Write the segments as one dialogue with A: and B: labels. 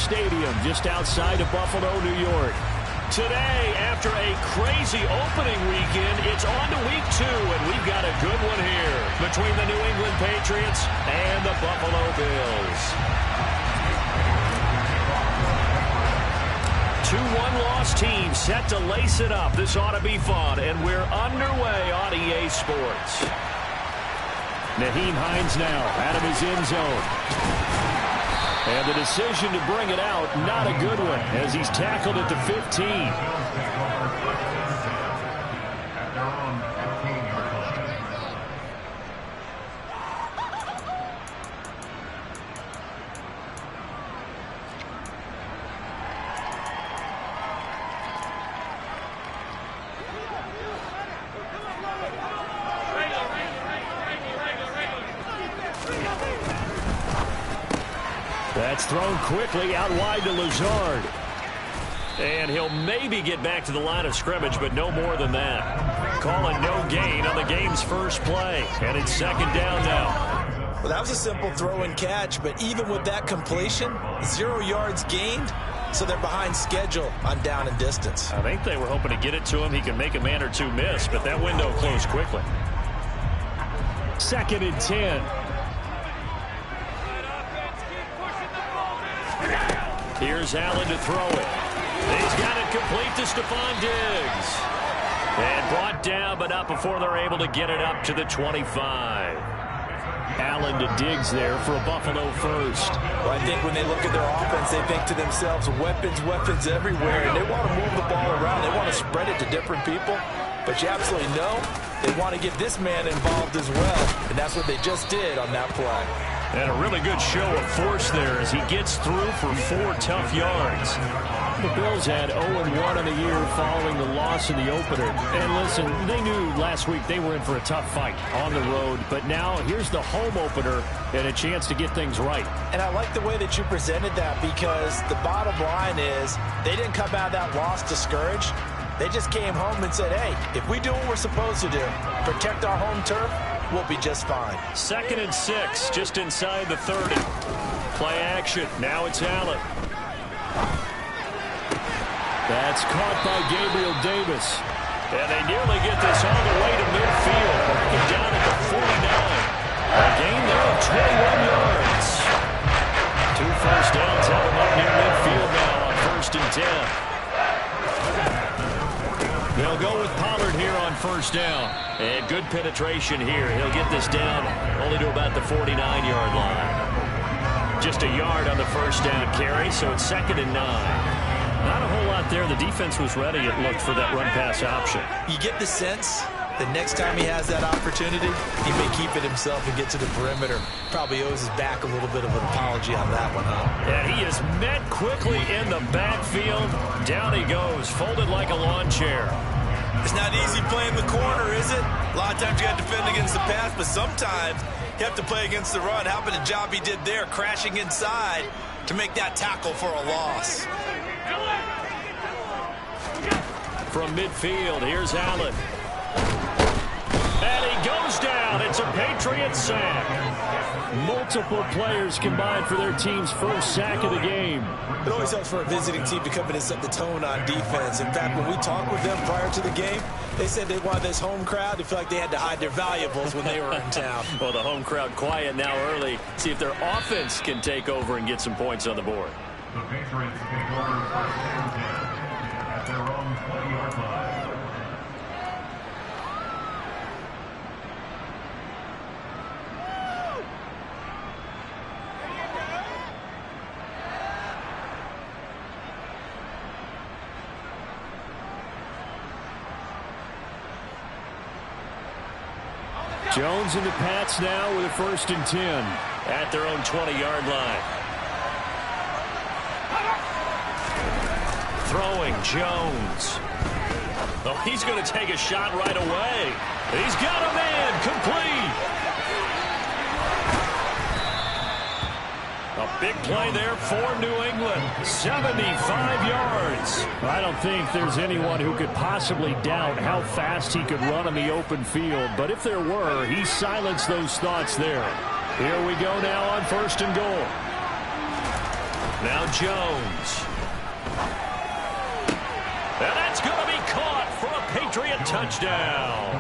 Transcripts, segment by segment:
A: Stadium just outside of Buffalo, New York. Today, after a crazy opening weekend, it's on to week 2, and we've got a good one here between the New England Patriots and the Buffalo Bills. 2-1 loss team set to lace it up. This ought to be fun, and we're underway on EA Sports. Nyheim Hines now out of his end zone. And the decision to bring it out, not a good one, as he's tackled at the 15. That's thrown quickly out wide to Lazard. And he'll maybe get back to the line of scrimmage, but no more than that. Calling no gain on the game's first play. And it's second down now.
B: Well, that was a simple throw and catch, but even with that completion, 0 yards gained, so they're behind schedule on down and distance.
A: I think they were hoping to get it to him. He can make a man or two miss, but that window closed quickly. 2nd and 10. Here's Allen to throw it. He's got it complete to Stephon Diggs. And brought down, but not before they're able to get it up to the 25. Allen to Diggs there for a Buffalo first.
B: Well, I think when they look at their offense, they think to themselves, weapons everywhere, and they want to move the ball around. They want to spread it to different people. But you absolutely know they want to get this man involved as well, and that's what they just did on that play.
A: And a really good show of force there as he gets through for 4 tough yards. The Bills had 0-1 on the year following the loss in the opener. And listen, they knew last week they were in for a tough fight on the road. But now here's the home opener and a chance to get things right.
B: And I like the way that you presented that, because the bottom line is they didn't come out of that loss discouraged. They just came home and said, hey, if we do what we're supposed to do, protect our home turf, we'll be just fine.
A: 2nd and 6, just inside the 30. Play action. Now it's Allen. That's caught by Gabriel Davis. And they nearly get this all the way to midfield. Working down at the 49. A gain there of 21 yards. 2 first downs have him up near midfield now on 1st and 10. They'll go with Pollard here on 1st down. And good penetration here. He'll get this down only to about the 49-yard line. Just a yard on the 1st down carry, so it's 2nd and 9. Not a whole lot there. The defense was ready, it looked, for that run-pass option.
B: You get the sense that next time he has that opportunity, he may keep it himself and get to the perimeter. Probably owes his back a little bit of an apology on that one, huh?
A: Yeah, he is met quickly in the backfield. Down he goes, folded like a lawn chair.
C: It's not easy playing the corner, is it? A lot of times you got to defend against the pass, but sometimes you have to play against the run. How about the job he did there, crashing inside to make that tackle for a loss?
A: From midfield, here's Allen. And he goes down. It's a Patriot sack. Multiple players combined for their team's first sack of the game.
B: It always helps for a visiting team to come in and set the tone on defense. In fact, when we talked with them prior to the game, they said they wanted this home crowd to feel like they had to hide their valuables when they were in town.
A: Well, the home crowd quiet now early. See if their offense can take over and get some points on the board.
D: The Patriots take over 1st and 10 at their own 20-yard line.
A: Jones and the Pats now with a 1st and 10 at their own 20-yard line. Throwing Jones. Oh, he's going to take a shot right away. He's got a man complete. A big play there for New England. 75 yards. I don't think there's anyone who could possibly doubt how fast he could run on the open field. But if there were, he silenced those thoughts there. Here we go now on 1st and goal. Now Jones. And that's going to be caught for a Patriot touchdown.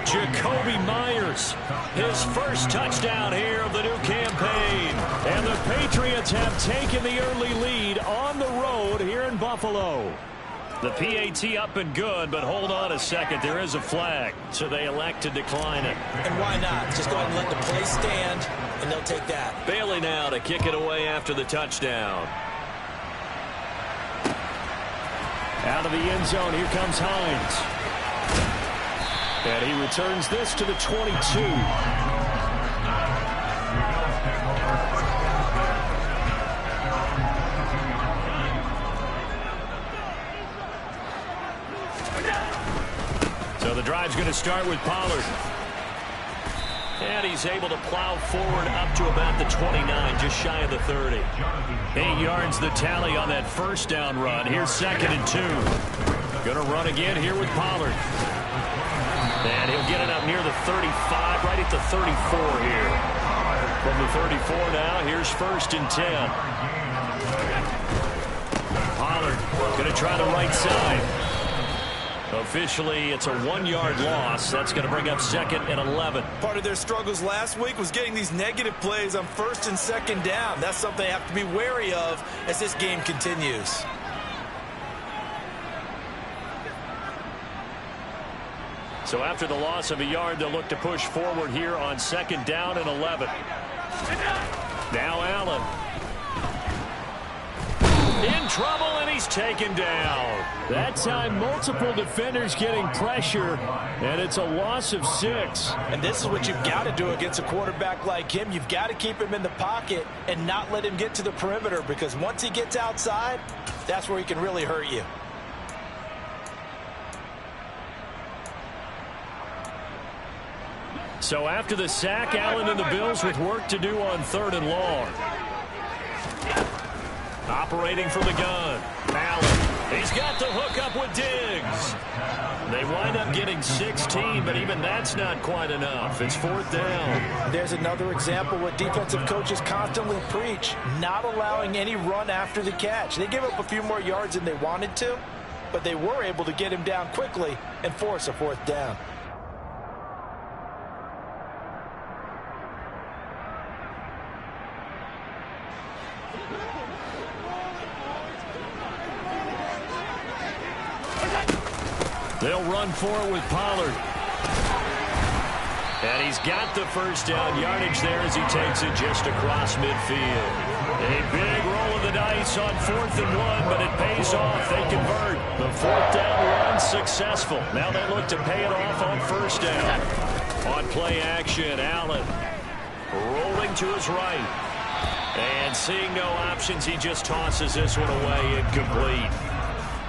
A: Jacoby Myers, his first touchdown here of the new campaign. And the Patriots have taken the early lead on the road here in Buffalo. The PAT up and good, but hold on a second. There is a flag, so they elect to decline it.
B: And why not? Just go ahead and let the play stand, and they'll take that.
A: Bailey now to kick it away after the touchdown. Out of the end zone, here comes Hines. And he returns this to the 22. So the drive's going to start with Pollard. And he's able to plow forward up to about the 29, just shy of the 30. 8 yards the tally on that first down run. Here's 2nd and 2. Going to run again here with Pollard. And he'll get it up near the 35, right at the 34 here. From the 34 now, here's 1st and 10. Pollard going to try the right side. Officially, it's a 1-yard loss. That's going to bring up 2nd and 11.
C: Part of their struggles last week was getting these negative plays on 1st and 2nd down. That's something they have to be wary of as this game continues.
A: So after the loss of a yard, they'll look to push forward here on 2nd down and 11. Now Allen. In trouble, and he's taken down. That time, multiple defenders getting pressure, and it's a loss of 6.
B: And this is what you've got to do against a quarterback like him. You've got to keep him in the pocket and not let him get to the perimeter, because once he gets outside, that's where he can really hurt you.
A: So after the sack, Allen and the Bills with work to do on 3rd and long. Operating from the gun. Allen. He's got the hook up with Diggs. They wind up getting 16, but even that's not quite enough. It's 4th down.
B: There's another example what defensive coaches constantly preach, not allowing any run after the catch. They gave up a few more yards than they wanted to, but they were able to get him down quickly and force a 4th down.
A: They'll run for it with Pollard. And he's got the first down yardage there as he takes it just across midfield. A big roll of the dice on 4th and 1, but it pays off. They convert. The 4th down run successful. Now they look to pay it off on 1st down. On play action, Allen rolling to his right. And seeing no options, he just tosses this one away incomplete.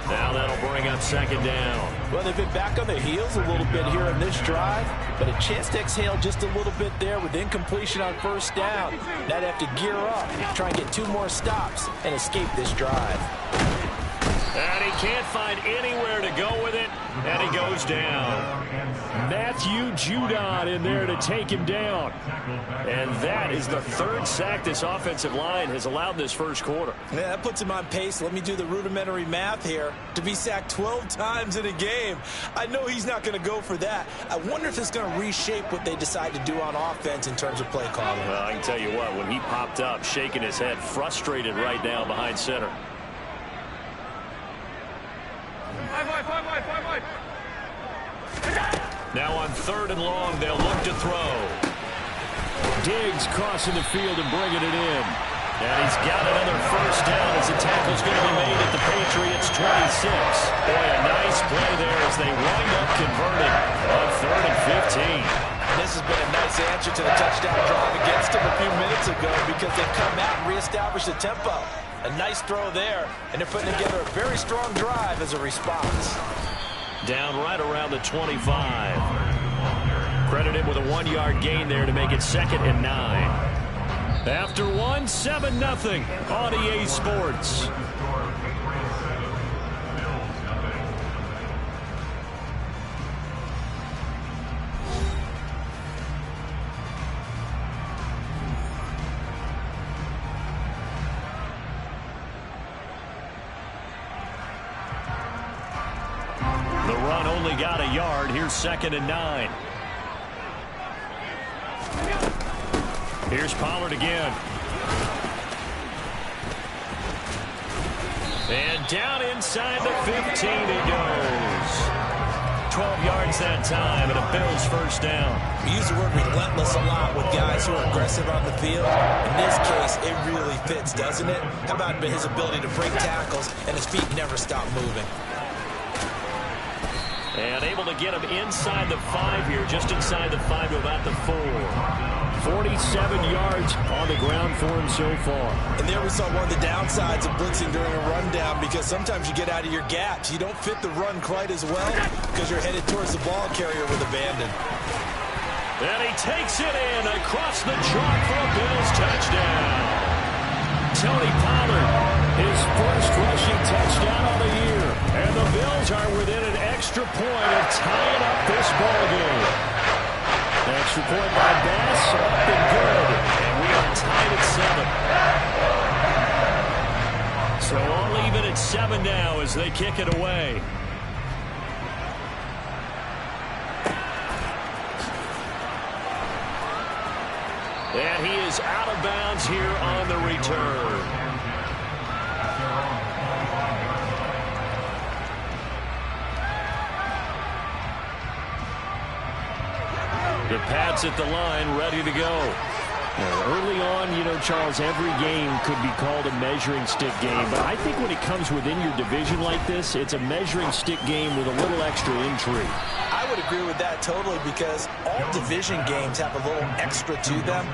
A: Now that'll bring up 2nd down.
B: Well, they've been back on their heels a little bit here in this drive, but a chance to exhale just a little bit there with incompletion on 1st down. Now they have to gear up, try and get 2 more stops, and escape this drive.
A: And he can't find anywhere to go with it, and he goes down. Matthew Judon in there to take him down. And that is the 3rd sack this offensive line has allowed in this first quarter.
B: Yeah, that puts him on pace. Let me do the rudimentary math here. To be sacked 12 times in a game, I know he's not going to go for that. I wonder if it's going to reshape what they decide to do on offense in terms of play calling.
A: Well, I can tell you what, when he popped up, shaking his head, frustrated right now behind center. Now on 3rd and long, they'll look to throw. Diggs crossing the field and bringing it in. And he's got another first down as the tackle's going to be made at the Patriots' 26. Boy, a nice play there as they wind up converting on 3rd and 15.
B: This has been a nice answer to the touchdown drive against them a few minutes ago because they've come out and reestablished the tempo. A nice throw there, and they're putting together a very strong drive as a response.
A: Down right around the 25. Credited with a 1-yard gain there to make it 2nd and 9. After 7-0 on EA Sports. The run only got a yard. Here's 2nd and 9. Here's Pollard again. And down inside the 15 he goes. 12 yards that time, and a Bills first down.
B: We use the word relentless a lot with guys who are aggressive on the field. In this case, it really fits, doesn't it? How about his ability to break tackles and his feet never stop moving?
A: And able to get him inside the 5 here, just inside the 5 to about the 4. 47 yards on the ground for him so far.
B: And there we saw one of the downsides of blitzing during a rundown, because sometimes you get out of your gaps. You don't fit the run quite as well because you're headed towards the ball carrier with abandon.
A: And he takes it in across the chalk for a Bills touchdown. Tony Pollard, his first rushing touchdown of the year. And the Bills are within an extra point of tying up this ball game. Extra point by Bass, up and good. And we are tied at 7. So all even at 7 now as they kick it away. And he is out of bounds here on the return. The Pats at the line, ready to go. Early on, you know, Charles, every game could be called a measuring stick game. But I think when it comes within your division like this, it's a measuring stick game with a little extra intrigue.
B: I would agree with that totally, because all division games have a little extra to them.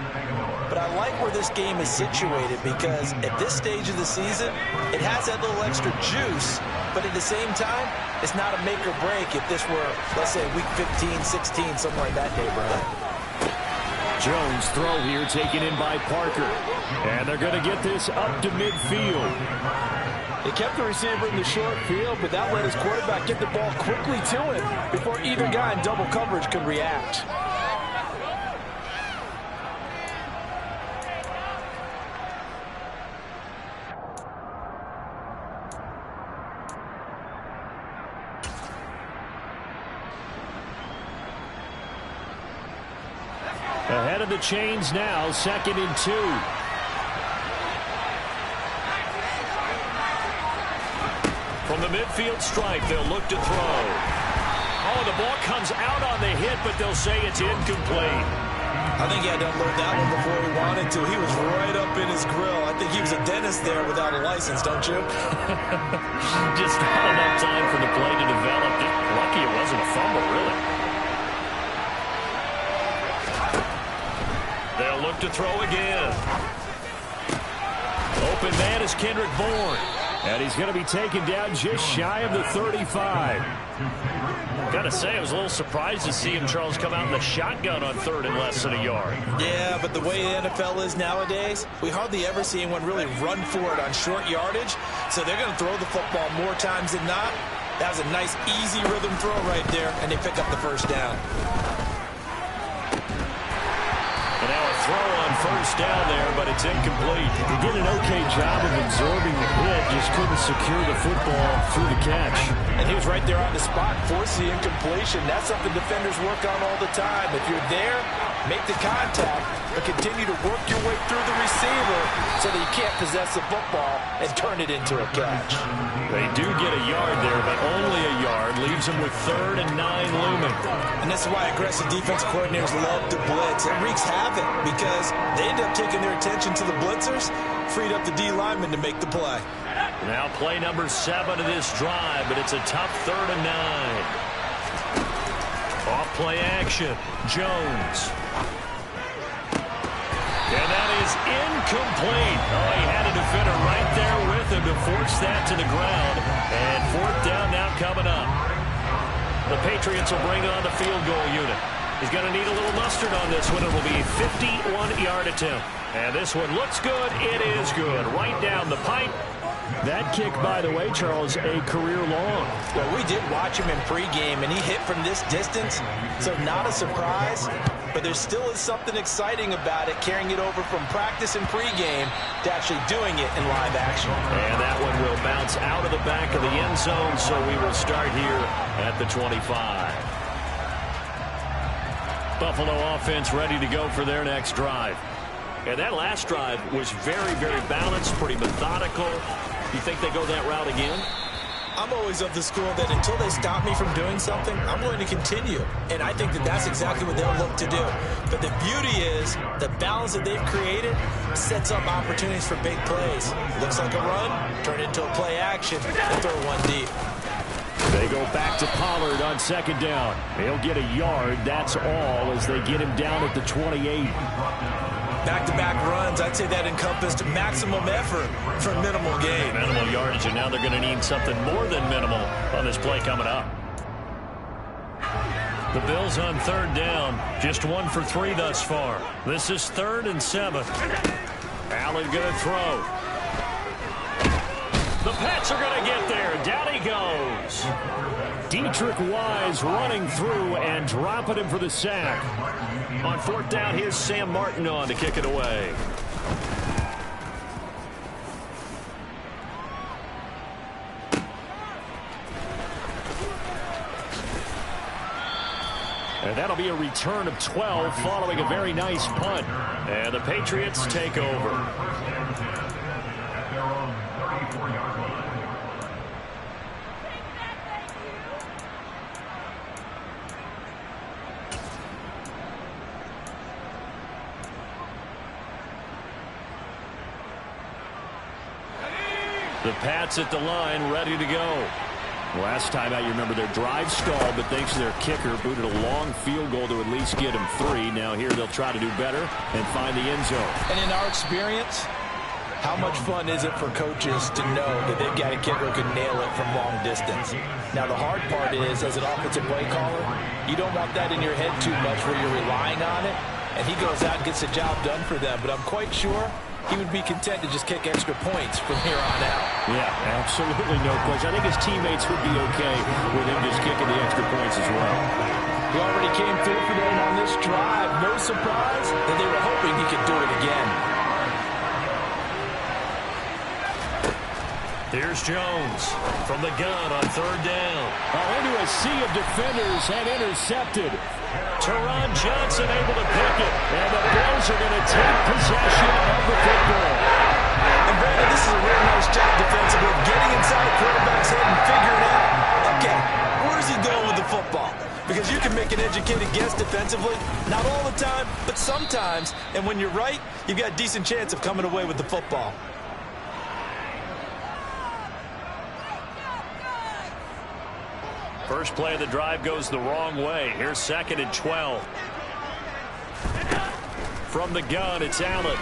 B: But I like where this game is situated, because at this stage of the season, it has that little extra juice. But at the same time, it's not a make or break if this were, let's say, week 15, 16, somewhere in that neighborhood.
A: Jones throw here taken in by Parker. And they're going to get this up to midfield.
B: They kept the receiver in the short field, but that let his quarterback get the ball quickly to him before either guy in double coverage could react.
A: Ahead of the chains now, 2nd and 2. From the midfield stripe, they'll look to throw. Oh, the ball comes out on the hit, but they'll say it's incomplete.
B: I think he had to unload that one before he wanted to. He was right up in his grill. I think he was a dentist there without a license, don't you?
A: Just not enough time for the play to develop. Just lucky it wasn't a fumble, really. They'll look to throw again. Open man is Kendrick Bourne. And he's going to be taken down just shy of the 35. Gotta say, I was a little surprised to see him, Charles, come out in the shotgun on 3rd and less than a yard.
B: Yeah, but the way the NFL is nowadays, we hardly ever see anyone really run for it on short yardage. So they're going to throw the football more times than not. That was a nice, easy rhythm throw right there, and they pick up the first down.
A: And now a throw on first down there, but it's incomplete.
E: He did an okay job of absorbing the hit, just couldn't secure the football through the catch.
B: And he was right there on the spot, force the incompletion. That's something defenders work on all the time. If you're there, make the contact, but continue to work your way through the receiver so that you can't possess the football and turn it into a catch.
A: They do get a yard there, but only a yard. Leaves them with 3rd and 9 looming.
B: And this is why aggressive defensive coordinators love to blitz. It wreaks havoc because they end up taking their attention to the blitzers, freed up the D lineman to make the play.
A: Now play number 7 of this drive, but it's a tough 3rd and 9. Off play action. Jones. And that is incomplete. Oh, he had a defender right there with him to force that to the ground. And 4th down now coming up. The Patriots will bring on the field goal unit. He's going to need a little mustard on this one. It will be a 51-yard attempt. And this one looks good. It is good. Right down the pipe.
E: That kick, by the way, Charles, a career long.
B: Well, we did watch him in pregame, and he hit from this distance, so not a surprise. But there still is something exciting about it, carrying it over from practice and pregame to actually doing it in live action.
A: And that one will bounce bounce out of the back of the end zone, so we will start here at the 25. Buffalo offense ready to go for their next drive. And that last drive was very, very balanced, pretty methodical. You think they go that route again?
B: I'm always of the school that until they stop me from doing something, I'm going to continue. And I think that that's exactly what they'll look to do. But the beauty is the balance that they've created sets up opportunities for big plays. Looks like a run, turn it into a play action, and throw one deep.
A: They go back to Pollard on second down. He'll get a yard, that's all, as they get him down at the 28.
B: Back-to-back runs, I'd say that encompassed maximum effort for minimal gain.
A: Minimal yardage, and now they're going to need something more than minimal on this play coming up. The Bills on third down, just 1 for 3 thus far. This is 3rd and 7. Allen going to throw. The Pats are going to get there. Down he goes. Dietrich Wise running through and dropping him for the sack. On 4th down, here's Sam Martin on to kick it away. And that'll be a return of 12 following a very nice punt. And the Patriots take over. The Pats at the line, ready to go. Last time out, you remember their drive stalled, but thanks to their kicker, booted a long field goal to at least get them 3. Now here they'll try to do better and find the end zone.
B: And in our experience, how much fun is it for coaches to know that they've got a kicker who can nail it from long distance? Now the hard part is, as an offensive play caller, you don't want that in your head too much where you're relying on it. And he goes out and gets the job done for them. But I'm quite sure he would be content to just kick extra points from here on out.
A: Yeah, absolutely no question. I think his teammates would be okay with him just kicking the extra points as well.
B: He already came through for them on this drive. No surprise that they were hoping he could do it again.
A: Here's Jones from the gun on 3rd down. Into a sea of defenders and intercepted. Teron Johnson able to pick it. And the Bills are going to take possession of the football.
B: And Brandon, this is a real nice job defensively of getting inside the quarterback's head and figuring out, okay, where's he going with the football? Because you can make an educated guess defensively. Not all the time, but sometimes. And when you're right, you've got a decent chance of coming away with the football.
A: First play of the drive goes the wrong way. Here's 2nd and 12. From the gun, it's Allen.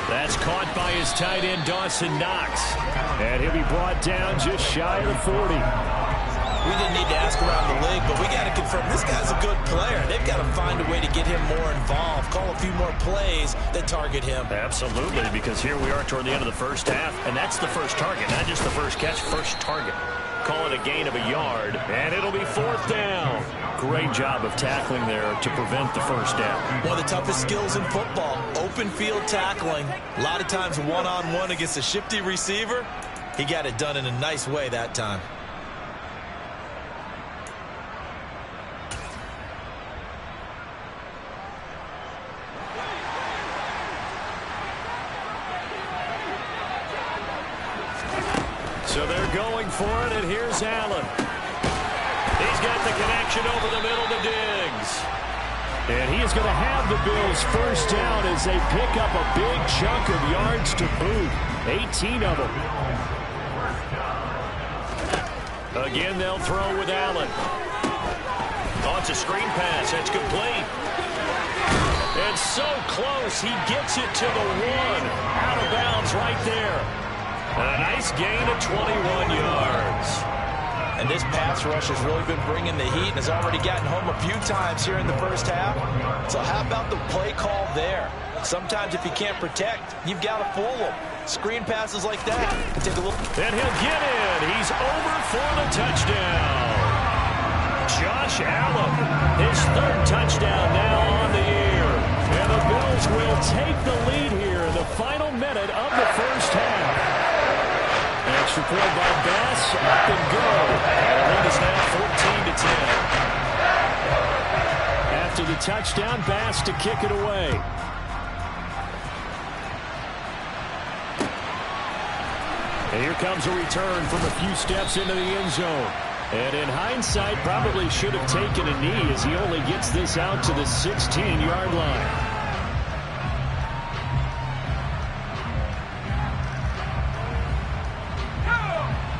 A: That's caught by his tight end, Dawson Knox. And he'll be brought down just shy of the 40.
B: We didn't need to ask around the league, but we got to confirm this guy's a good player. They've got to find a way to get him more involved, call a few more plays that target him.
A: Absolutely, because here we are toward the end of the first half, and that's the first target, not just the first catch, first target. Call it a gain of a yard, and it'll be 4th down. Great job of tackling there to prevent the first down.
B: One of the toughest skills in football, open field tackling. A lot of times one-on-one against a shifty receiver. He got it done in a nice way that time.
A: So they're going for it, and here's Allen. He's got the connection over the middle to Diggs. And he is going to have the Bills first down as they pick up a big chunk of yards to boot. 18 of them. Again, they'll throw with Allen. Oh, it's a screen pass. That's complete. And so close, he gets it to the 1. Out of bounds right there. And a nice gain of 21 yards.
B: And this pass rush has really been bringing the heat and has already gotten home a few times here in the first half. So how about the play call there? Sometimes if you can't protect, you've got to fool them. Screen passes like that can take a little.
A: And he'll get in. He's over for the touchdown. Josh Allen, his 3rd touchdown now on the year. And the Bills will take the lead here in the final minute of the first half. Extra point by Bass, up and good. And the lead is now 14-10. After the touchdown, Bass to kick it away. And here comes a return from a few steps into the end zone. And in hindsight, probably should have taken a knee as he only gets this out to the 16-yard line.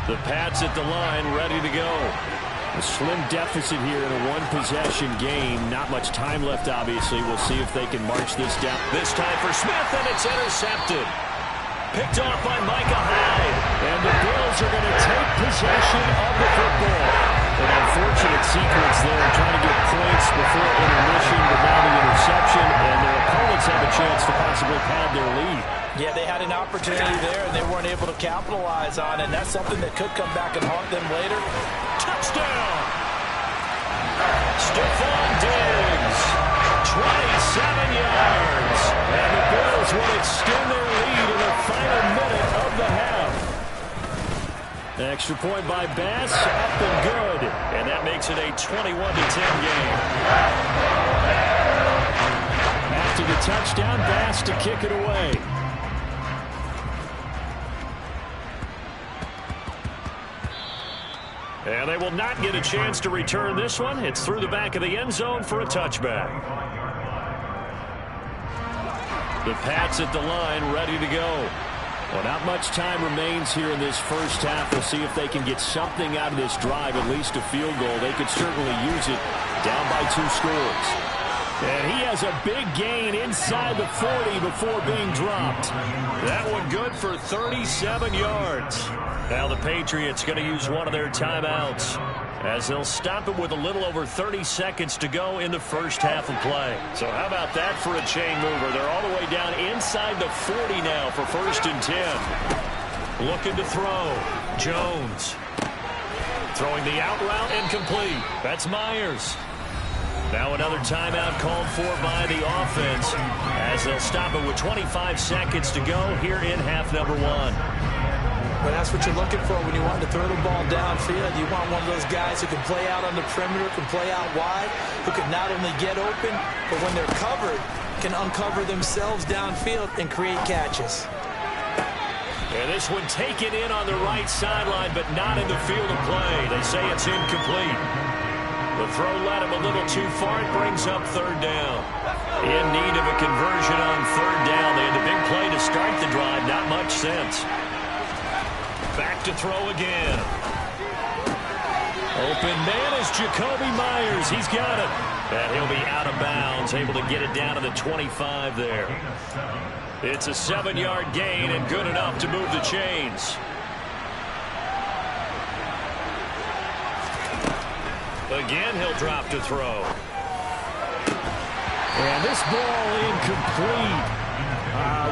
A: The Pats at the line, ready to go. A slim deficit here in a one-possession game. Not much time left, obviously. We'll see if they can march this down. This time for Smith, and it's intercepted. Picked off by Micah Hyde. And the Bills are going to take possession of the football. An unfortunate sequence there, trying to get points before intermission, but now the interception, and their opponents have a chance to possibly pad their lead.
B: Yeah, they had an opportunity there, and they weren't able to capitalize on it. And that's something that could come back and haunt them later.
A: Touchdown! Stephon Diggs, 27 yards. And the Bills will extend their lead in the final minute of the half. Extra point by Bass, up and good. And that makes it a 21-10 game. After the touchdown, Bass to kick it away. And they will not get a chance to return this one. It's through the back of the end zone for a touchback. The Pats at the line, ready to go. Well, not much time remains here in this first half. We'll see if they can get something out of this drive, at least a field goal. They could certainly use it, down by 2 scores. And he has a big gain inside the 40 before being dropped. That one good for 37 yards. Now the Patriots going to use one of their timeouts as they'll stop it with a little over 30 seconds to go in the first half of play. So how about that for a chain mover? They're all the way down inside the 40 now for 1st and 10. Looking to throw. Jones. Throwing the out route incomplete. That's Myers. Now another timeout called for by the offense as they'll stop it with 25 seconds to go here in half number 1.
B: But that's what you're looking for when you want to throw the ball downfield. You want one of those guys who can play out on the perimeter, can play out wide, who can not only get open, but when they're covered, can uncover themselves downfield and create catches.
A: And this one taken in on the right sideline, but not in the field of play. They say it's incomplete. The throw led him a little too far. It brings up 3rd down. In need of a conversion on 3rd down. They had the big play to start the drive. Not much sense. Back to throw again. Open man is Jacoby Myers. He's got it. And he'll be out of bounds, able to get it down to the 25 there. It's a 7-yard gain and good enough to move the chains. Again, he'll drop to throw. And this ball incomplete.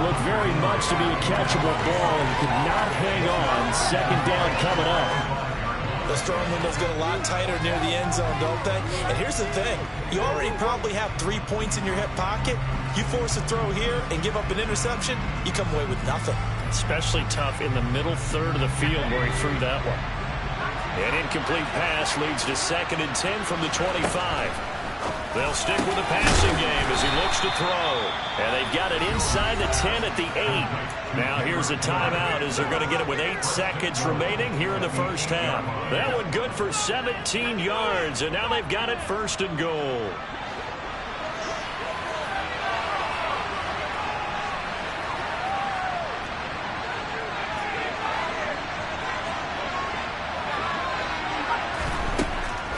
A: Looked very much to be a catchable ball and could not hang on. 2nd down coming up.
B: The throwing window's get a lot tighter near the end zone, don't they? And here's the thing. You already probably have 3 points in your hip pocket. You force a throw here and give up an interception, you come away with nothing.
A: Especially tough in the middle third of the field where he threw that one. An incomplete pass leads to 2nd and 10 from the 25. They'll stick with the passing game as he looks to throw. And they've got it inside the 10 at the 8. Now here's a timeout as they're going to get it with 8 seconds remaining here in the first half. That one good for 17 yards, and now they've got it 1st and goal.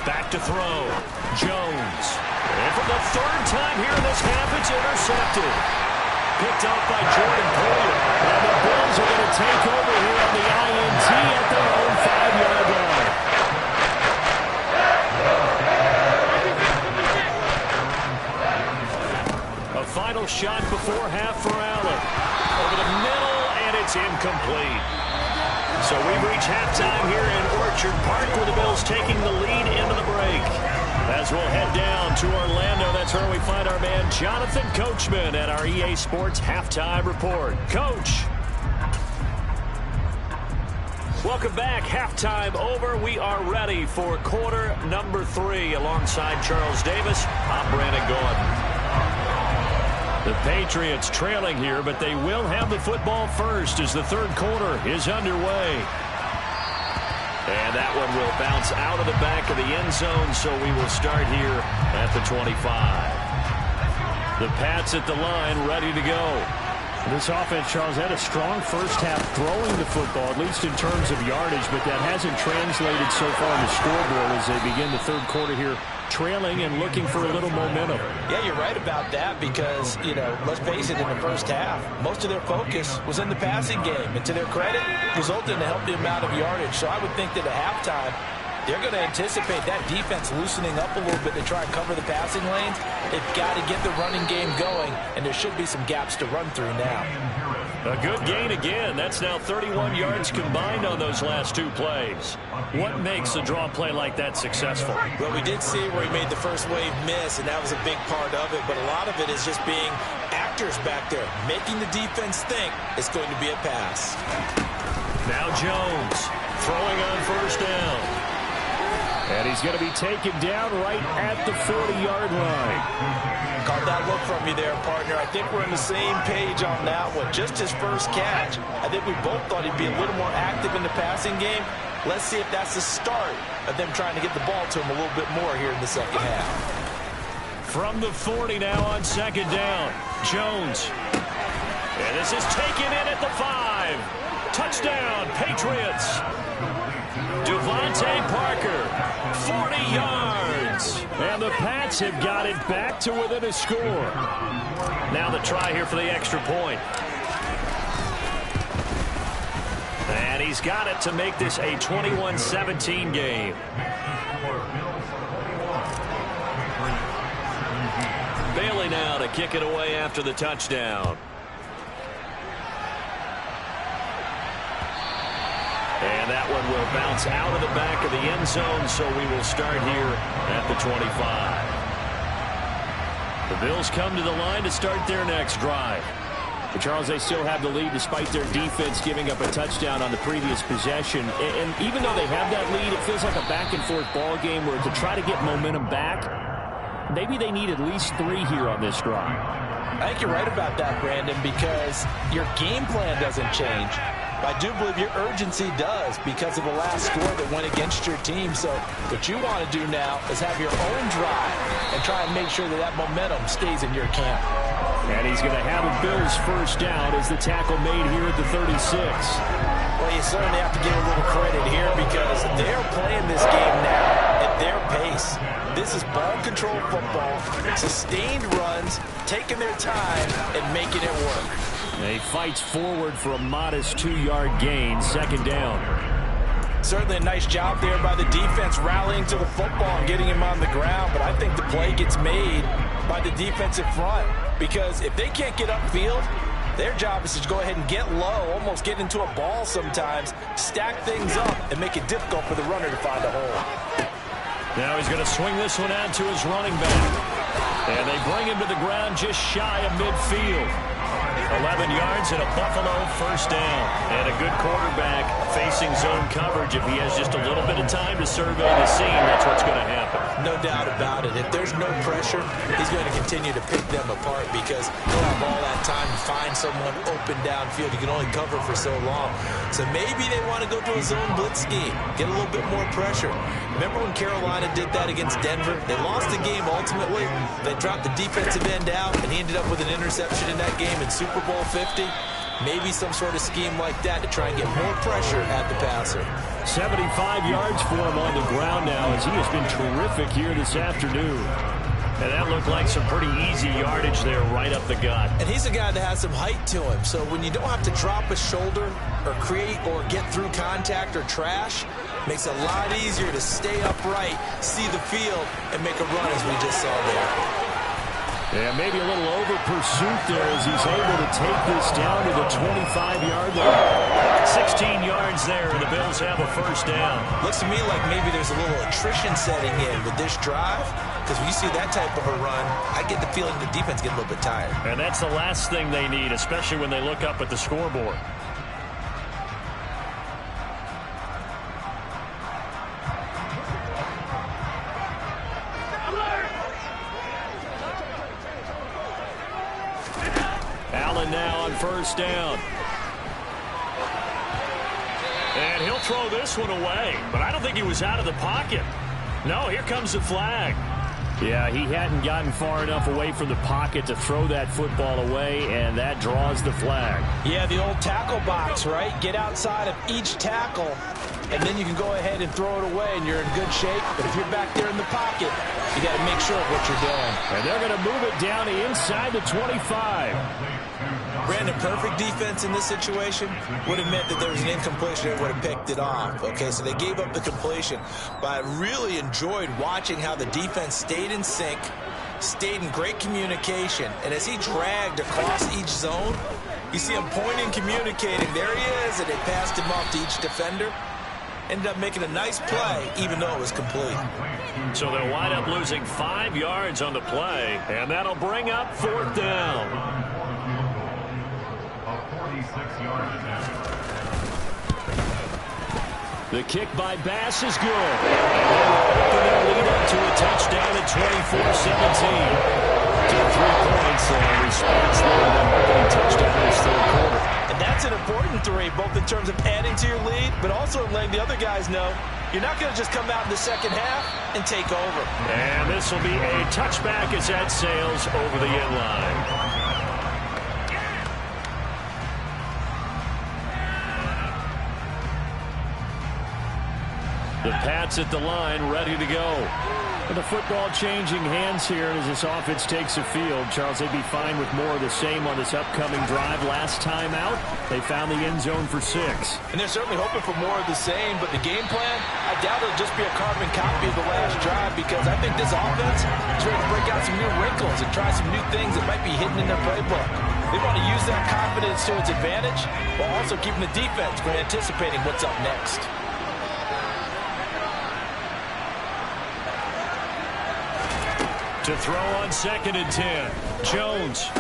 A: Back to throw. Jones. And for the 3rd time here in this half, it's intercepted. Picked off by Jordan Poyer. And the Bills are going to take over here on the INT at their own 5-yard line. A final shot before half for Allen. Over the middle, and it's incomplete. So we've reached halftime here in Orchard Park with the Bills taking the lead into the break. As we'll head down to Orlando, that's where we find our man Jonathan Coachman at our EA Sports Halftime Report. Coach. Welcome back. Halftime over. We are ready for quarter number 3. Alongside Charles Davis, I'm Brandon Gordon. The Patriots trailing here, but they will have the football first as the third quarter is underway. And that one will bounce out of the back of the end zone, so we will start here at the 25. The Pats at the line, ready to go.
E: This offense, Charles, had a strong first half throwing the football, at least in terms of yardage, but that hasn't translated so far on the scoreboard as they begin the third quarter here, trailing and looking for a little momentum.
B: Yeah, you're right about that because, let's face it, in the first half, most of their focus was in the passing game. And to their credit, resulted in a healthy amount of yardage. So I would think that at halftime, they're going to anticipate that defense loosening up a little bit to try and cover the passing lanes. They've got to get the running game going, and there should be some gaps to run through now.
A: A good gain again. That's now 31 yards combined on those last 2 plays. What makes a draw play like that successful?
B: Well, we did see where he made the first wave miss, and that was a big part of it. But a lot of it is just being actors back there, making the defense think it's going to be a pass.
A: Now Jones throwing on first down.
E: And he's going to be taken down right at the 40-yard line.
B: Caught that look from you there, partner. I think we're on the same page on that one. Just his first catch. I think we both thought he'd be a little more active in the passing game. Let's see if that's the start of them trying to get the ball to him a little bit more here in the second half.
A: From the 40 now on second down. Jones. And this is taken in at the 5. Touchdown, Patriots. Devontae Parker, 40 yards. And the Pats have got it back to within a score. Now the try here for the extra point. And he's got it to make this a 21-17 game. Bailey now to kick it away after the touchdown. And that one will bounce out of the back of the end zone, so we will start here at the 25. The Bills come to the line to start their next drive.
E: But Charles, they still have the lead despite their defense giving up a touchdown on the previous possession. And even though they have that lead, it feels like a back-and-forth ball game where to try to get momentum back, maybe they need at least 3 here on this drive.
B: I think you're right about that, Brandon, because your game plan doesn't change. I do believe your urgency does because of the last score that went against your team. So what you want to do now is have your own drive and try and make sure that that momentum stays in your camp.
E: And he's going to have a Bills first down as the tackle made here at the 36.
B: Well, you certainly have to give a little credit here because they're playing this game now at their pace. This is ball control football, sustained runs, taking their time and making it work.
E: He fights forward for a modest 2-yard gain, second down.
B: Certainly a nice job there by the defense rallying to the football and getting him on the ground, but I think the play gets made by the defensive front because if they can't get upfield, their job is to go ahead and get low, almost get into a ball sometimes, stack things up, and make it difficult for the runner to find a hole.
A: Now he's going to swing this one out to his running back. And they bring him to the ground just shy of midfield. 11 yards and a Buffalo first down. And a good quarterback facing zone coverage. If he has just a little bit of time to survey the scene, that's what's going to happen.
B: No doubt about it. If there's no pressure, he's going to continue to pick them apart because he'll have all that time to find someone open downfield. He can only cover for so long. So maybe they want to go to a zone blitz scheme, get a little bit more pressure. Remember when Carolina did that against Denver? They lost the game ultimately. They dropped the defensive end out, and he ended up with an interception in that game in Super Bowl 50. Maybe some sort of scheme like that to try and get more pressure at the passer.
E: 75 yards for him on the ground now as he has been terrific here this afternoon.
A: And that looked like some pretty easy yardage there right up the gut.
B: And he's a guy that has some height to him. So when you don't have to drop a shoulder or create or get through contact or trash, makes it a lot easier to stay upright, see the field, and make a run as we just saw there.
E: Yeah, maybe a little over pursuit there as he's able to take this down to the 25-yard line.
A: 16 yards there, and the Bills have a first down.
B: Looks to me like maybe there's a little attrition setting in with this drive, because when you see that type of a run, I get the feeling the defense gets a little bit tired.
A: And that's the last thing they need, especially when they look up at the scoreboard.
E: going now on first down.
A: And he'll throw this one away, but I don't think he was out of the pocket. No, here comes the flag.
E: Yeah, he hadn't gotten far enough away from the pocket to throw that football away, and that draws the flag.
B: Yeah, the old tackle box, right? Get outside of each tackle, and then you can go ahead and throw it away, and you're in good shape. But if you're back there in the pocket, you got to make sure of what you're doing.
E: And they're going to move it down to inside the 25.
B: Brandon, perfect defense in this situation would have meant that there was an incompletion and would have picked it off. Okay, so they gave up the completion. But I really enjoyed watching how the defense stayed in sync, stayed in great communication. And as he dragged across each zone, you see him pointing, communicating. There he is, and they passed him off to each defender. Ended up making a nice play, even though it was complete.
A: So they'll wind up losing 5 yards on the play, and that'll bring up fourth down.
E: The kick by Bass is good. Open their lead up to a touchdown at 24-17. Took 3 points and response there to that opening touchdown this third quarter.
B: And that's an important 3, both in terms of adding to your lead, but also letting the other guys know you're not going to just come out in the second half and take over.
A: And this will be a touchback as that sails over the end line.
E: The Pats at the line, ready to go. And the football changing hands here as this offense takes the field. Charles, they'd be fine with more of the same on this upcoming drive. Last time out, they found the end zone for 6.
B: And they're certainly hoping for more of the same, but the game plan, I doubt it'll just be a carbon copy of the last drive, because I think this offense is ready to break out some new wrinkles and try some new things that might be hidden in their playbook. They want to use that confidence to its advantage while also keeping the defense from anticipating what's up next.
A: To throw on 2nd and 10. Jones.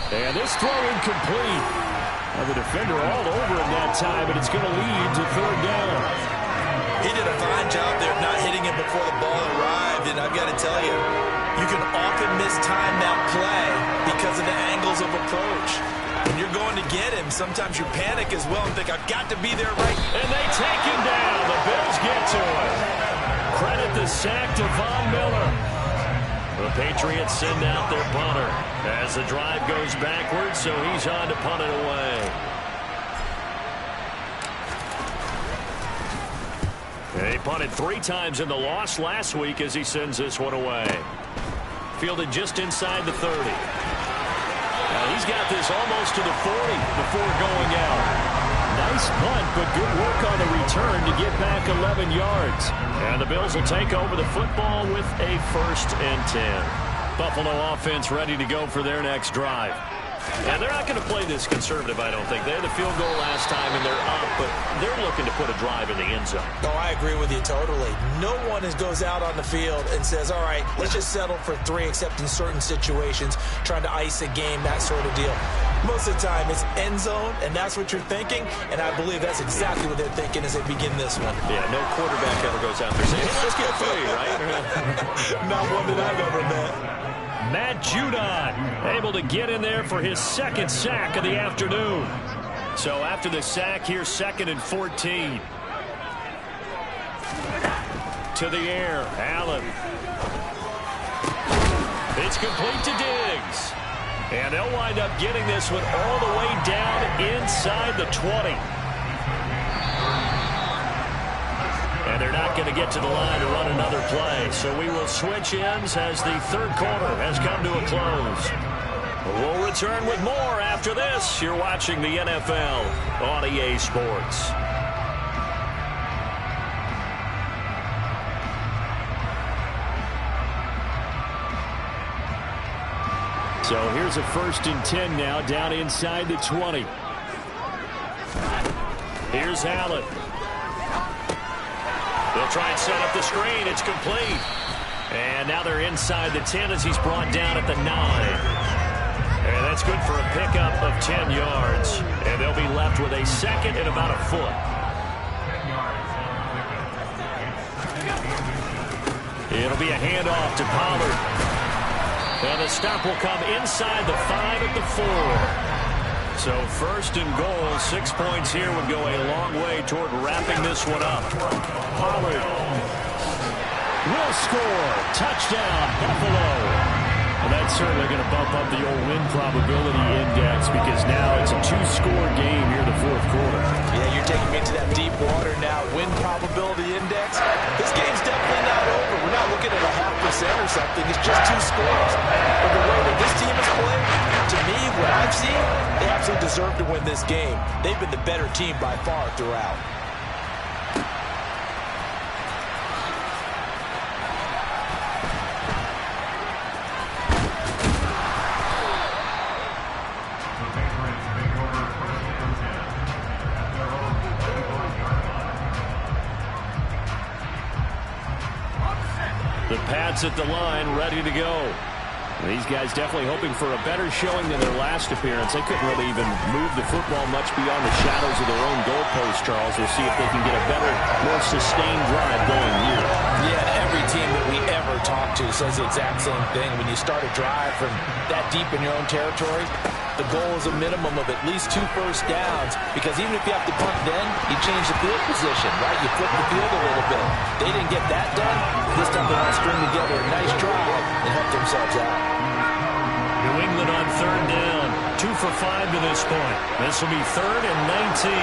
A: And this throw incomplete. Well, the defender all over him that time, but it's going to lead to 3rd down.
C: He did a fine job there of not hitting him before the ball arrived, and I've got to tell you, you can often mistime that play because of the angles of approach. When you're going to get him, sometimes you panic as well and think, I've got to be there right.
A: And they take him down. The Bills get to him. Credit the sack to Von Miller. The Patriots send out their punter as the drive goes backwards, so he's on to punt it away. He punted 3 times in the loss last week as he sends this one away. Fielded just inside the 30. Now he's got this almost to the 40 before going out. Nice punt, but good work on the return to get back 11 yards. And the Bills will take over the football with a 1st and 10. Buffalo offense ready to go for their next drive. And they're not going to play this conservative, I don't think. They had the field goal last time, and they're up, but they're looking to put a drive in the end zone.
B: Oh, I agree with you totally. No one goes out on the field and says, all right, let's just settle for 3, except in certain situations, trying to ice a game, that sort of deal. Most of the time, it's end zone, and that's what you're thinking, and I believe that's exactly what they're thinking as they begin this one.
A: Yeah, no quarterback ever goes out there saying, hey, let's get 3, right?
B: Not one that I've ever met.
A: Matt Judon able to get in there for his 2nd sack of the afternoon. So after the sack, here's 2nd and 14. To the air, Allen. It's complete to Diggs. And they'll wind up getting this one all the way down inside the 20. And they're not going to get to the line to run another play. So we will switch ends as the 3rd quarter has come to a close. We'll return with more after this. You're watching the NFL on EA Sports. So here's a 1st and 10 now down inside the 20. Here's Allen. They'll try and set up the screen. It's complete. And now they're inside the 10 as he's brought down at the 9. And that's good for a pickup of 10 yards. And they'll be left with a 2nd and about a foot. It'll be a handoff to Pollard. And the stop will come inside the 5 at the 4. So first and goal, 6 points here would go a long way toward wrapping this one up. Pollard will score. Touchdown, Buffalo. Well, that's certainly going to bump up the old win probability index because now it's a 2-score game here in the fourth quarter.
B: Yeah, you're taking me into that deep water now. Win probability index. This game's definitely not over. We're not looking at a 0.5% or something. It's just 2 scores. But the way that this team has played, to me, what I've seen, they absolutely deserve to win this game. They've been the better team by far throughout.
A: The Pats at the line, ready to go. These guys definitely hoping for a better showing than their last appearance. They couldn't really even move the football much beyond the shadows of their own goalpost, Charles. We'll see if they can get a better, more sustained drive going here.
B: Yeah, and every team that we ever talk to says the exact same thing. When you start a drive from that deep in your own territory, the goal is a minimum of at least 2 first downs, because even if you have to punt then, you change the field position, right? You flip the field a little bit. They didn't get that done. This time they want to string together a nice drive and help themselves out.
A: New England on third down. 2 for 5 to this point. This will be 3rd and 19.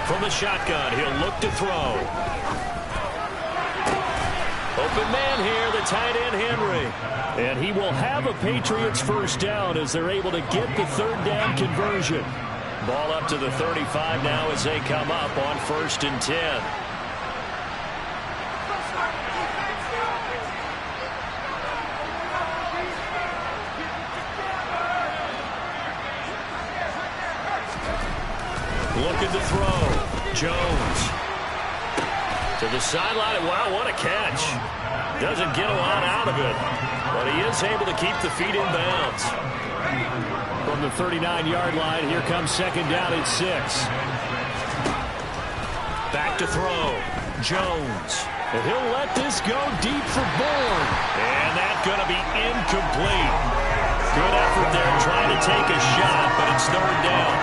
A: From the shotgun, he'll look to throw. Open man here, the tight end Henry. And he will have a Patriots first down as they're able to get the 3rd down conversion. Ball up to the 35 now as they come up on 1st and 10. Looking to throw. Jones. To the sideline. Wow, what a catch. Doesn't get a lot out of it, but he is able to keep the feet in bounds. From the 39-yard line, here comes 2nd down at 6. Back to throw. Jones. And he'll let this go deep for Bourne. And that's going to be incomplete. Good effort there trying to take a shot, but it's 3rd down.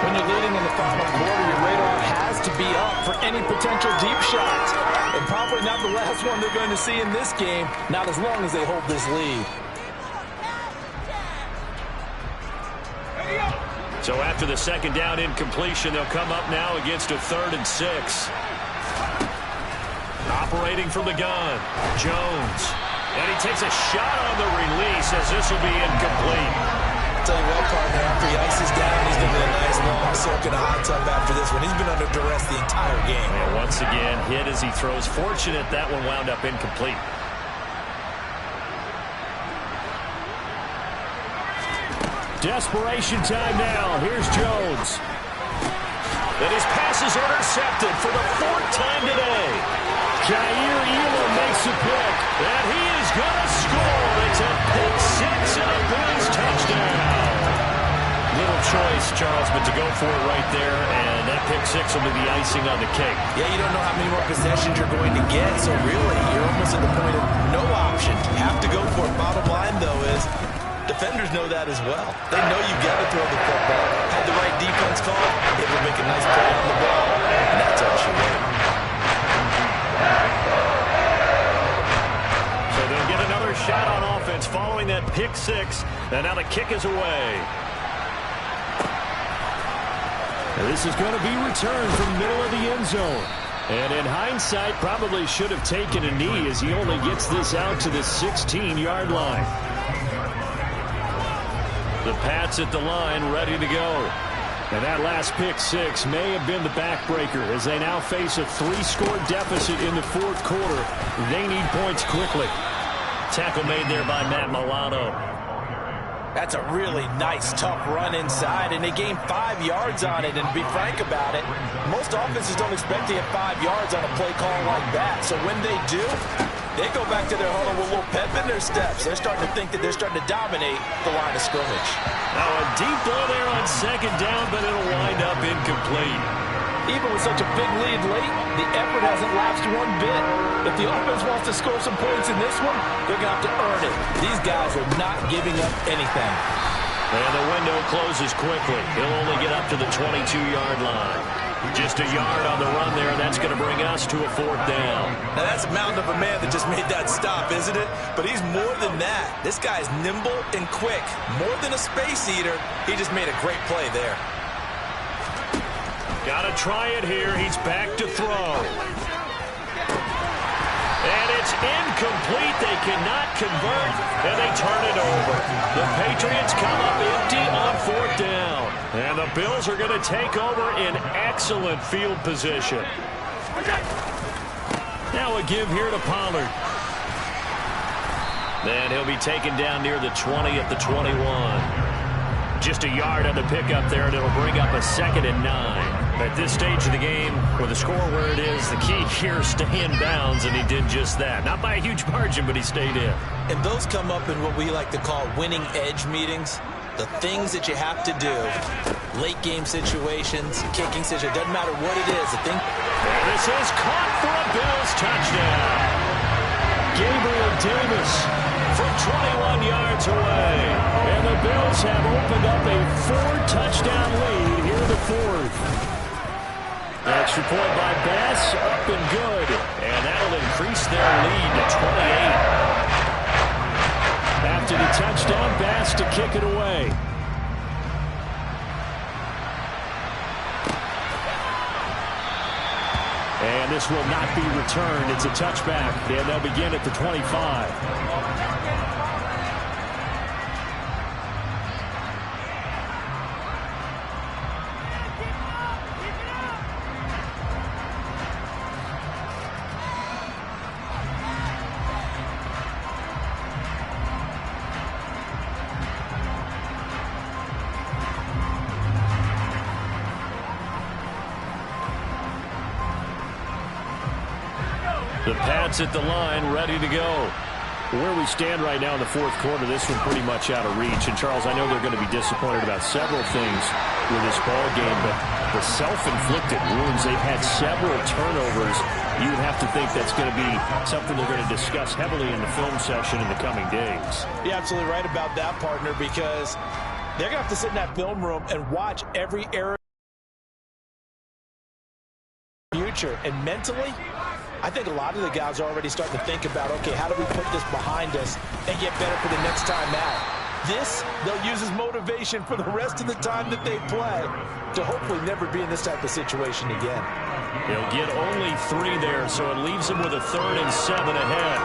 B: When you're leading in the final quarter, your radar has to be up for any potential deep shots. And probably not the last one they're going to see in this game, not as long as they hold this lead.
A: So after the 2nd down incompletion, they'll come up now against a 3rd and 6. Operating from the gun, Jones. And he takes a shot on the release as this will be incomplete.
B: Tell you what, partner, after he ices down, he's going to be a nice long soak in a hot tub after this one. He's been under duress the entire game.
A: And once again, hit as he throws. Fortunate that one wound up incomplete. Desperation time now. Here's Jones. And his pass is intercepted for the 4th time today. Jair Elam makes a pick, and he is going to score. It's a pick 6 and a Bills touchdown. Little choice, Charles, but to go for it right there, and that pick 6 will be the icing on the cake.
B: Yeah, you don't know how many more possessions you're going to get, so really, you're almost at the point of no option. Have to go for it. Bottom line, though, is defenders know that as well. They know you've got to throw the football. Had the right defense call, it will make a nice play on the ball, and that's all she wrote.
A: So they'll get another shot on offense following that pick 6, and now the kick is away. And this is going to be returned from the middle of the end zone. And in hindsight, probably should have taken a knee as he only gets this out to the 16-yard line. The Pats at the line, ready to go. And that last pick 6 may have been the backbreaker as they now face a 3-score deficit in the 4th quarter. They need points quickly. Tackle made there by Matt Milano.
B: That's a really nice, tough run inside, and they gained 5 yards on it. And to be frank about it, most offenses don't expect to get 5 yards on a play call like that. So when they do, they go back to their huddle with a little pep in their steps. They're starting to think that they're starting to dominate the line of scrimmage.
A: Now a deep ball there on 2nd down, but it'll wind up incomplete.
B: Even with such a big lead late, the effort hasn't lapsed one bit. If the offense wants to score some points in this one, they're going to have to earn it. These guys are not giving up anything.
A: And the window closes quickly. He'll only get up to the 22-yard line. Just a yard on the run there, and that's going to bring us to a 4th down.
C: Now, that's a mountain of a man that just made that stop, isn't it? But he's more than that. This guy is nimble and quick. More than a space eater, he just made a great play there.
A: Got to try it here. He's back to throw. And it's incomplete. They cannot convert, and they turn it over. The Patriots come up empty on 4th down. And the Bills are going to take over in excellent field position. Now a give here to Pollard. And he'll be taken down near the 20 at the 21. Just a yard on the pickup there, and it'll bring up a 2nd and 9. At this stage of the game, with the score where it is, the key here is stay in bounds, and he did just that. Not by a huge margin, but he stayed in.
B: And those come up in what we like to call winning edge meetings. The things that you have to do, late game situations, kicking situations, doesn't matter what it is.
A: And this is caught for a Bills touchdown. Gabriel Davis from 21 yards away. And the Bills have opened up a 4-touchdown lead here in the 4th. Extra point by Bass, up and good. And that'll increase their lead to 28. After the touchdown, Bass to kick it away. And this will not be returned. It's a touchback, and they'll begin at the 25. The Pats at the line, ready to go. Where we stand right now in the 4th quarter, this one pretty much out of reach. And, Charles, I know they're going to be disappointed about several things with this ball game, but the self-inflicted wounds, they've had several turnovers. You would have to think that's going to be something they're going to discuss heavily in the film session in the coming days.
B: You're absolutely right about that, partner, because they're going to have to sit in that film room and watch every error future. And mentally, I think a lot of the guys are already starting to think about, okay, how do we put this behind us and get better for the next time out? This, they'll use as motivation for the rest of the time that they play to hopefully never be in this type of situation again.
A: They'll get only 3 there, so it leaves them with a 3rd and 7 ahead.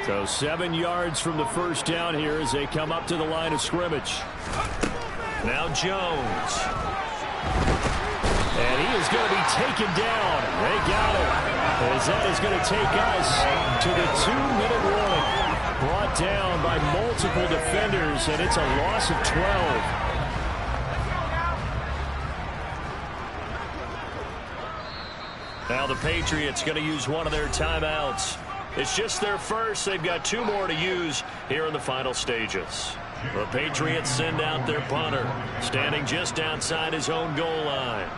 A: So 7 yards from the first down here as they come up to the line of scrimmage. Now Jones. And he is going to be taken down. They got him. As that is going to take us to the 2-minute warning. Brought down by multiple defenders, and it's a loss of 12. Now the Patriots going to use one of their timeouts. It's just their first. They've got 2 more to use here in the final stages. The Patriots send out their punter, standing just outside his own goal line.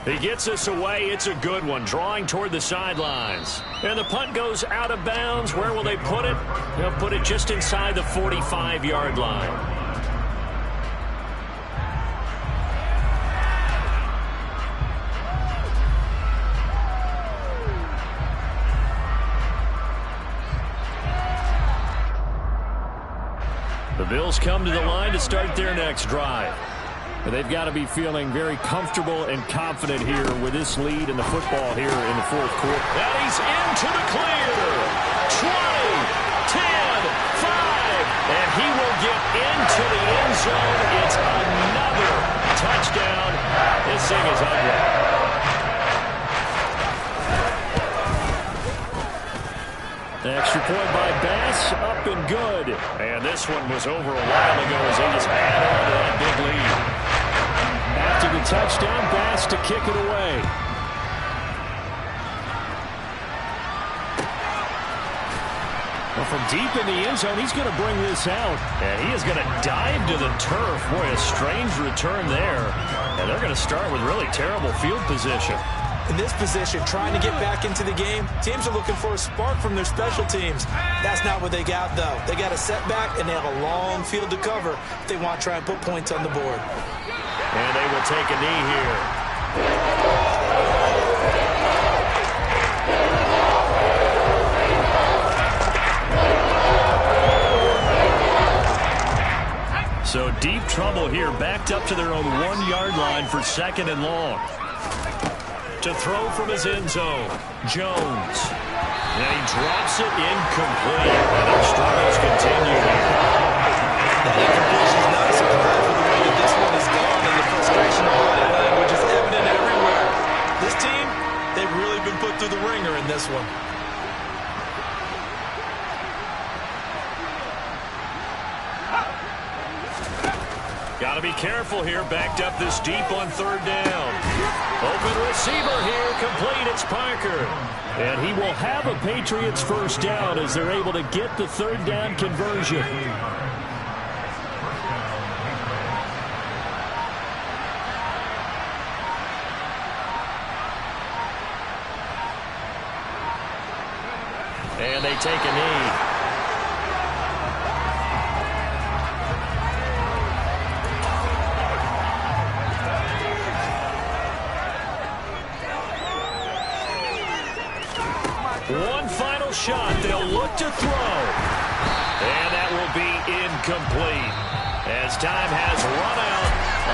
A: He gets us away. It's a good one, drawing toward the sidelines. And the punt goes out of bounds. Where will they put it? They'll put it just inside the 45-yard line. The Bills come to the line to start their next drive. But they've got to be feeling very comfortable and confident here with this lead in the football here in the 4th quarter. And he's into the clear. 20, 10, 5. And he will get into the end zone. It's another touchdown. This thing is ugly. Extra point by Bass, up and good. And this one was over a while ago as they just add on to that big lead.
E: to the touchdown pass to kick it away. Well, from deep in the end zone, he's going to bring this out.
A: And he is going to dive to the turf. Boy, a strange return there. And they're going to start with really terrible field position.
B: In this position, trying to get back into the game, teams are looking for a spark from their special teams. That's not what they got, though. They got a setback, and they have a long field to cover if they want to try and put points on the board.
A: And they will take a knee here. So deep trouble here, backed up to their own 1-yard line for 2nd and long. To throw from his end zone, Jones. And he drops it incomplete. And their struggles continue here.
C: That incompletion is not a surprise with the way that this one is gone, and the frustration of body language is evident everywhere. This team, they've really been put through the ringer in this one.
A: Got to be careful here. Backed up this deep on 3rd down. Open receiver here. Complete. It's Parker.
E: And he will have a Patriots 1st down as they're able to get the 3rd down conversion.
A: And they take a knee. One final shot. They'll look to throw. And that will be incomplete as time has run out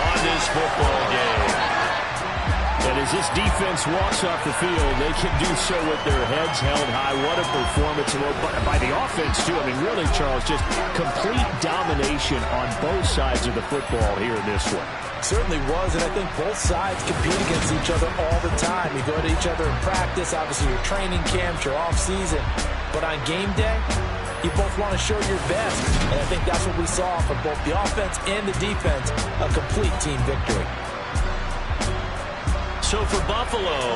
A: on this football game.
E: And as this defense walks off the field, they can do so with their heads held high. What a performance by the offense, too. I mean, really, Charles, just complete domination on both sides of the football here in this one.
B: Certainly was, and I think both sides compete against each other all the time. You go to each other in practice, obviously your training camps, your off-season. But on game day, you both want to show your best. And I think that's what we saw from both the offense and the defense, a complete team victory.
A: So for Buffalo,